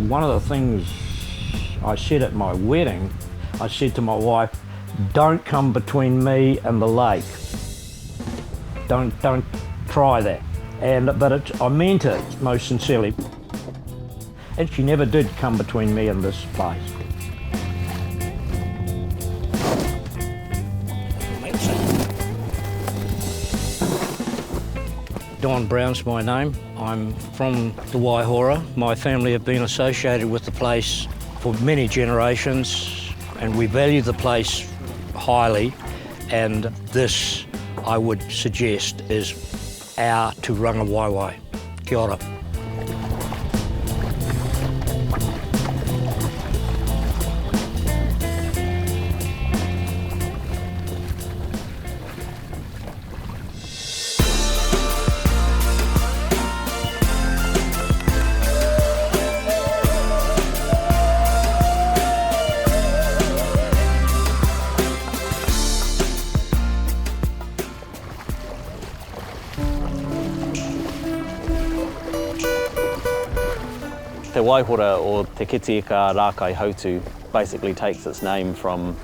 One of the things I said at my wedding, I said to my wife, don't come between me and the lake. Don't try that. But I meant it most sincerely. And she never did come between me and this place. Don Brown's my name. I'm from Te Waihora. My family have been associated with the place for many generations, and we value the place highly, and this, I would suggest, is our Turanga Waiwai. Kia ora. Te Waihora, or Te Kete Ika kaihautu, basically takes its name from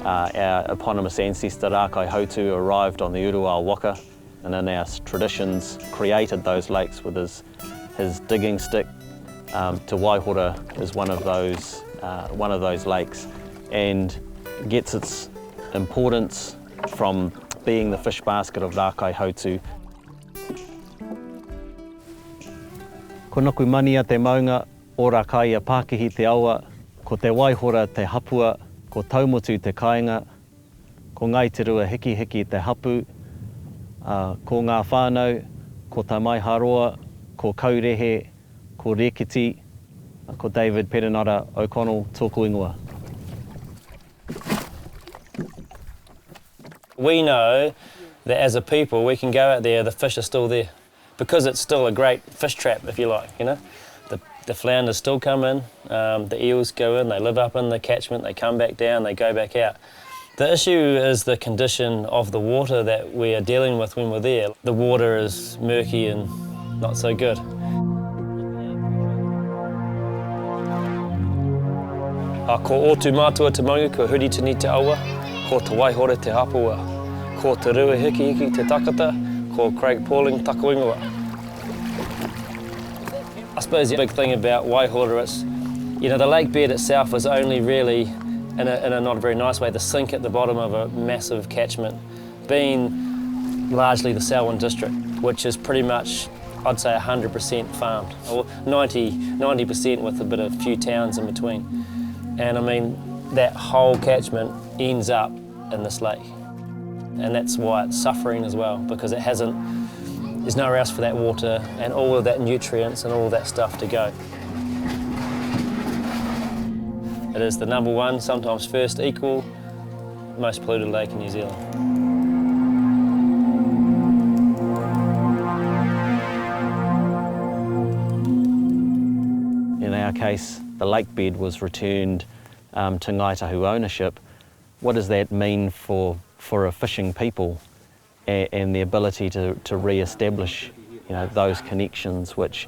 our eponymous ancestor kaihautu, who arrived on the Uruwa Waka, and in our traditions created those lakes with his digging stick. Te Waihora is one of those lakes, and gets its importance from being the fish basket of kaihautu. Ko nuku mania te maunga, ora kai a Pākihi te aua, ko te Waihora te hapua, ko taumutu te kāinga, ko Ngāi Tahu hiki hiki te hapu, ko ngā whānau, ko tā maiharoa, ko kaurehe, ko rekiti, ko David Perenara-O'Connell tōku ingoa. We know that as a people we can go out there, the fish are still there, because it's still a great fish trap, if you like, you know. The flounders still come in, the eels go in, they live up in the catchment, they come back down, they go back out. The issue is the condition of the water that we are dealing with when we're there. The water is murky and not so good. Ko otu mātua te maunga, ko huri tini te aua, ko te Waihora te hapua, ko te rua hiki hiki te takata, ko Craig Pauling taku ingoa. I suppose the big thing about Waihora is, you know, the lake bed itself is only really, in a not very nice way, the sink at the bottom of a massive catchment, being largely the Selwyn district, which is pretty much, I'd say 100% farmed, or 90% with a bit of few towns in between. And I mean, that whole catchment ends up in this lake. And that's why it's suffering as well, because there's nowhere else for that water and all of that nutrients and all of that stuff to go. It is the #1, sometimes first equal, most polluted lake in New Zealand. In our case, the lake bed was returned to Ngāi Tahu ownership. What does that mean for a fishing people and the ability to re-establish, you know, those connections which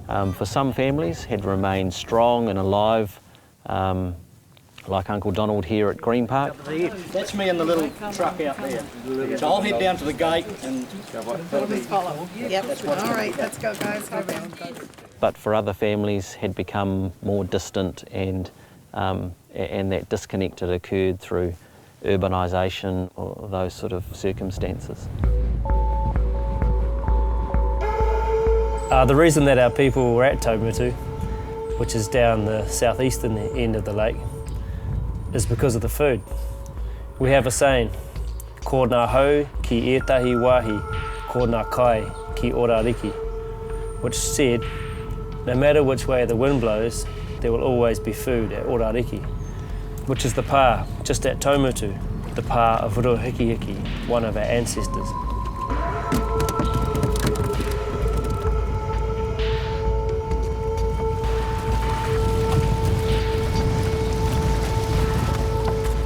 for some families had remained strong and alive, like Uncle Donald here at Green Park. That's me in the little truck out there. So I'll head down to the gate and... follow. Yep, all right, let's go guys. But for other families had become more distant, and that disconnect had occurred through urbanisation or those sort of circumstances. The reason that our people were at Taumatu, which is down the southeastern end of the lake, is because of the food. We have a saying, ko ngā hau ki ētahi wāhi, ko ngā kai ki orariki, which said, no matter which way the wind blows, there will always be food at orariki, which is the pā, just at Taumatu, the pā of Rua Hiki Hiki, one of our ancestors.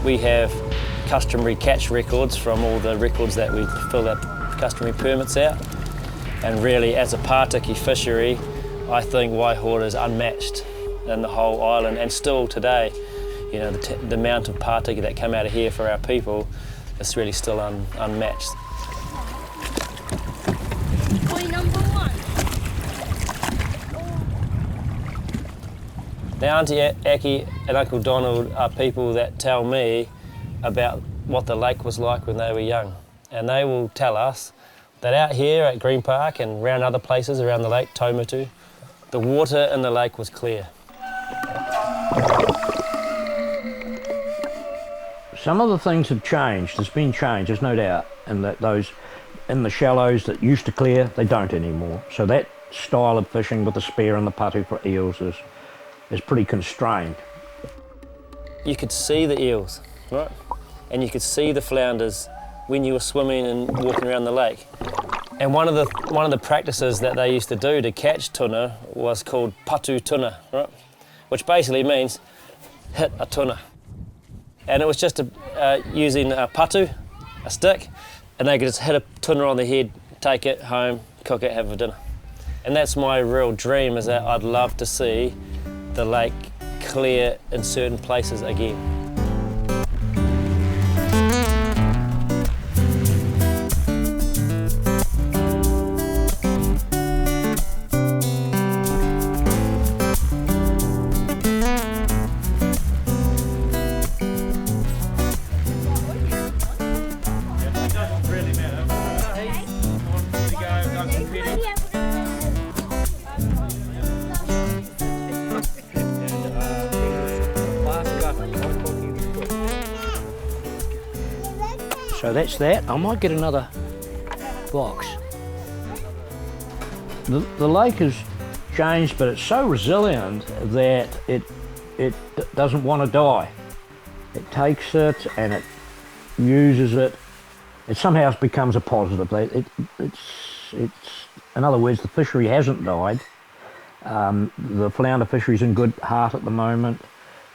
We have customary catch records from all the records that we fill our customary permits out, and really as a Pātiki fishery, I think Waihora is unmatched in the whole island, and still today, you know, the amount of Pātiki that come out of here for our people is really still unmatched. Number 1. Now Auntie Aki and Uncle Donald are people that tell me about what the lake was like when they were young. And they will tell us that out here at Green Park and around other places around the lake, Taumatu, the water in the lake was clear. Some of the things have changed. There's been change, there's no doubt, and that those in the shallows that used to clear, they don't anymore. So that style of fishing with the spear and the patu for eels is pretty constrained. You could see the eels, right? And you could see the flounders when you were swimming and walking around the lake. And one of the practices that they used to do to catch tuna was called patu tuna, right? Which basically means hit a tuna. And it was just using a patu, a stick, and they could just hit a tuna on the head, take it home, cook it, have a dinner. And that's my real dream, is that I'd love to see the lake clear in certain places again. So that's that. I might get another box. The lake has changed, but it's so resilient that it doesn't want to die. It takes it and it uses it. It somehow becomes a positive. It's in other words, the fishery hasn't died. The flounder fishery's in good heart at the moment.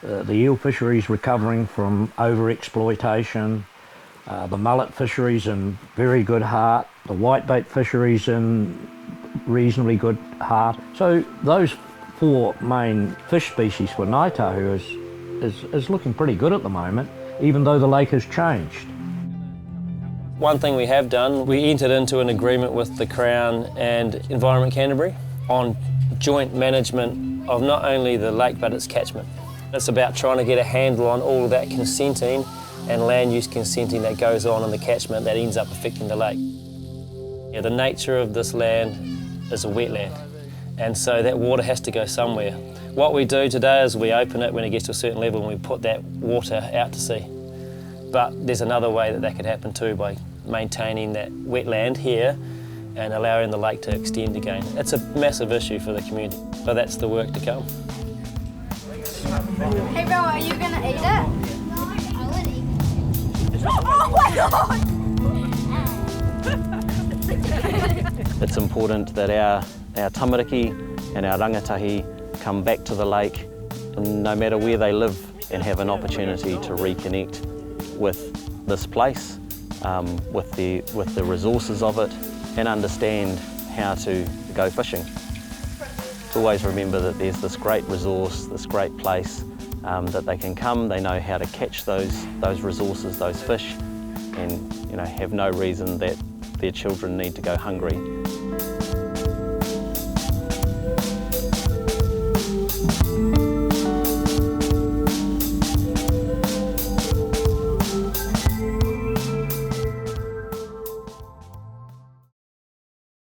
The eel fishery's recovering from over-exploitation. The mullet fishery's in very good heart. The whitebait fishery's in reasonably good heart. So those 4 main fish species for Ngāi Tahu is looking pretty good at the moment, even though the lake has changed. One thing we have done, we entered into an agreement with the Crown and Environment Canterbury on joint management of not only the lake but its catchment. It's about trying to get a handle on all that consenting and land use consenting that goes on in the catchment that ends up affecting the lake. Yeah, the nature of this land is a wetland, and so that water has to go somewhere. What we do today is we open it when it gets to a certain level and we put that water out to sea. But there's another way that could happen too, by maintaining that wetland here and allowing the lake to extend again. It's a massive issue for the community, but that's the work to come. Hey bro, are you gonna eat it? Oh my God! It's important that our tamariki and our rangatahi come back to the lake, and no matter where they live, and have an opportunity to reconnect with this place, with the resources of it, and understand how to go fishing. Always remember that there's this great resource, this great place, that they can come, they know how to catch those resources, those fish, and have no reason that their children need to go hungry.